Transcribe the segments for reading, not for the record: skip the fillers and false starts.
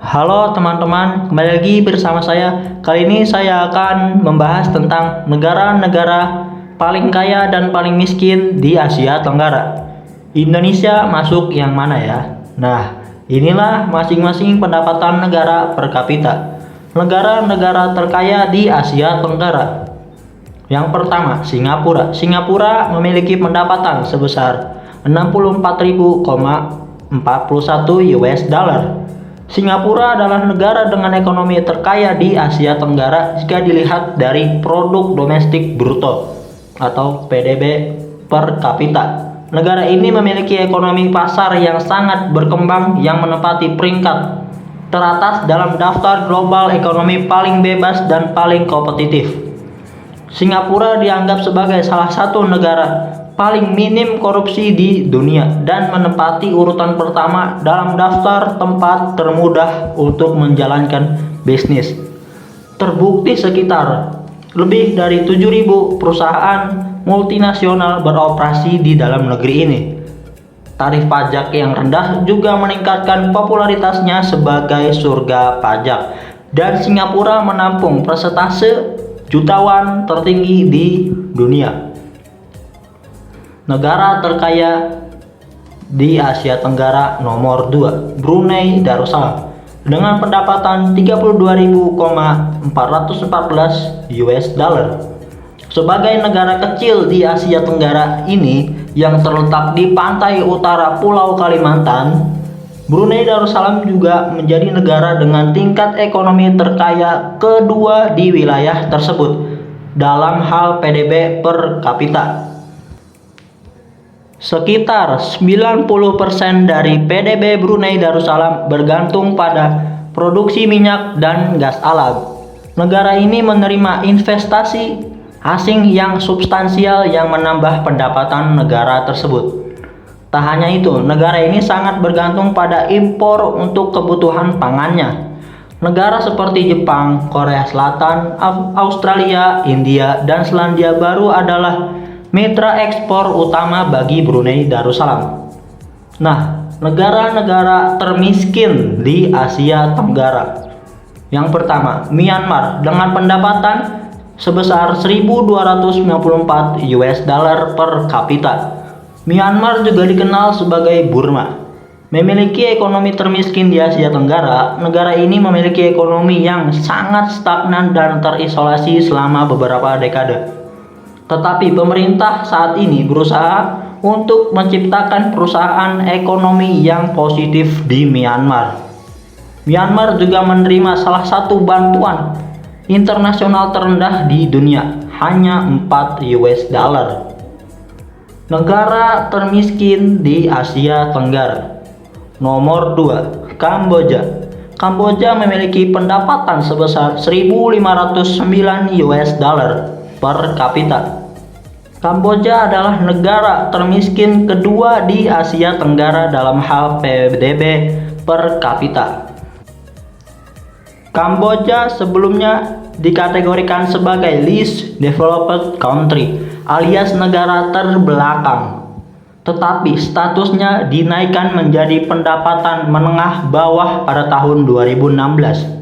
Halo teman-teman, kembali lagi bersama saya. Kali ini saya akan membahas tentang negara-negara paling kaya dan paling miskin di Asia Tenggara. Indonesia masuk yang mana ya? Nah, inilah masing-masing pendapatan negara per kapita. Negara-negara terkaya di Asia Tenggara. Yang pertama, Singapura. Singapura memiliki pendapatan sebesar 64.041 US dollar. Singapura adalah negara dengan ekonomi terkaya di Asia Tenggara jika dilihat dari produk domestik bruto atau PDB per kapita. Negara ini memiliki ekonomi pasar yang sangat berkembang yang menempati peringkat teratas dalam daftar global ekonomi paling bebas dan paling kompetitif. Singapura dianggap sebagai salah satu negara paling minim korupsi di dunia dan menempati urutan pertama dalam daftar tempat termudah untuk menjalankan bisnis. Terbukti sekitar lebih dari 7.000 perusahaan multinasional beroperasi di dalam negeri ini. Tarif pajak yang rendah juga meningkatkan popularitasnya sebagai surga pajak, dan Singapura menampung persentase jutawan tertinggi di dunia. Negara terkaya di Asia Tenggara nomor 2, Brunei Darussalam dengan pendapatan 32.414 US dollar. Sebagai negara kecil di Asia Tenggara ini yang terletak di pantai utara Pulau Kalimantan, Brunei Darussalam juga menjadi negara dengan tingkat ekonomi terkaya kedua di wilayah tersebut dalam hal PDB per kapita. Sekitar 90% dari PDB Brunei Darussalam bergantung pada produksi minyak dan gas alam. Negara ini menerima investasi asing yang substansial yang menambah pendapatan negara tersebut. Tak hanya itu, negara ini sangat bergantung pada impor untuk kebutuhan pangannya. Negara seperti Jepang, Korea Selatan, Australia, India, dan Selandia Baru adalah mitra ekspor utama bagi Brunei Darussalam. Nah, negara-negara termiskin di Asia Tenggara. Yang pertama, Myanmar dengan pendapatan sebesar 1.294 US dollar per kapita. Myanmar juga dikenal sebagai Burma. Memiliki ekonomi termiskin di Asia Tenggara, negara ini memiliki ekonomi yang sangat stagnan dan terisolasi selama beberapa dekade. Tetapi pemerintah saat ini berusaha untuk menciptakan perusahaan ekonomi yang positif di Myanmar. Myanmar juga menerima salah satu bantuan internasional terendah di dunia, hanya 4 US dollar. Negara termiskin di Asia Tenggara. Nomor 2, Kamboja. Kamboja memiliki pendapatan sebesar 1.509 US dollar per kapita. Kamboja adalah negara termiskin kedua di Asia Tenggara dalam hal PDB per kapita. Kamboja sebelumnya dikategorikan sebagai least developed country alias negara terbelakang, tetapi statusnya dinaikkan menjadi pendapatan menengah bawah pada tahun 2016.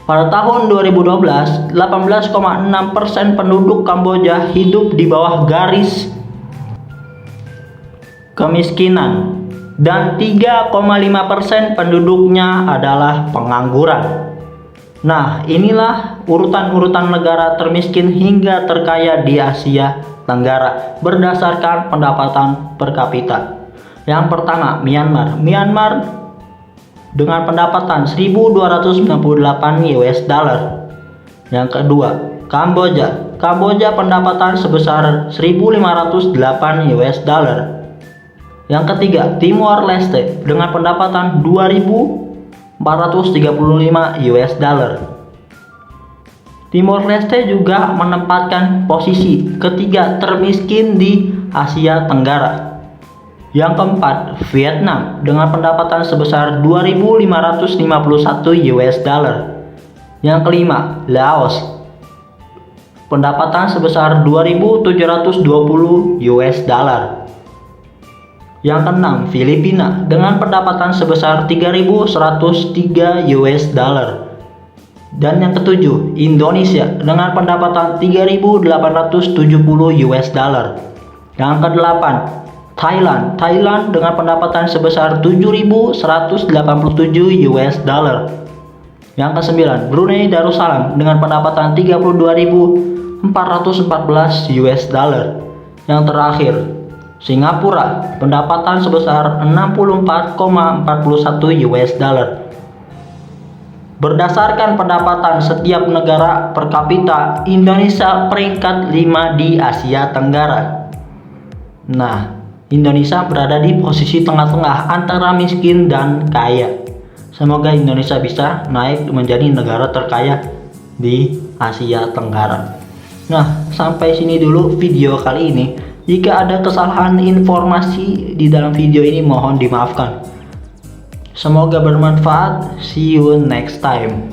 Pada tahun 2012, 18,6% penduduk Kamboja hidup di bawah garis kemiskinan dan 3,5% penduduknya adalah pengangguran. Nah, inilah urutan-urutan negara termiskin hingga terkaya di Asia Tenggara berdasarkan pendapatan per kapita. Yang pertama, Myanmar. Myanmar dengan pendapatan 1.298 US dollar. Yang kedua, Kamboja. Kamboja pendapatan sebesar 1.508 US dollar. Yang ketiga, Timor Leste dengan pendapatan 2.435 US dollar. Timor Leste juga menempatkan posisi ketiga termiskin di Asia Tenggara. Yang keempat, Vietnam dengan pendapatan sebesar 2.551 US dollar. Yang kelima, Laos. Pendapatan sebesar 2.720 US dollar. Yang keenam, Filipina dengan pendapatan sebesar 3.103 US dollar. Dan yang ketujuh, Indonesia dengan pendapatan 3.870 US dollar. Yang kedelapan, Thailand dengan pendapatan sebesar 7.187 US dollar. Yang kesembilan, Brunei Darussalam dengan pendapatan 32.414 US dollar. Yang terakhir, Singapura pendapatan sebesar 64,41 US dollar. Berdasarkan pendapatan setiap negara per kapita, Indonesia peringkat 5 di Asia Tenggara. Nah, Indonesia berada di posisi tengah-tengah antara miskin dan kaya. Semoga Indonesia bisa naik menjadi negara terkaya di Asia Tenggara. Nah, sampai sini dulu video kali ini. Jika ada kesalahan informasi di dalam video ini, mohon dimaafkan. Semoga bermanfaat. See you next time.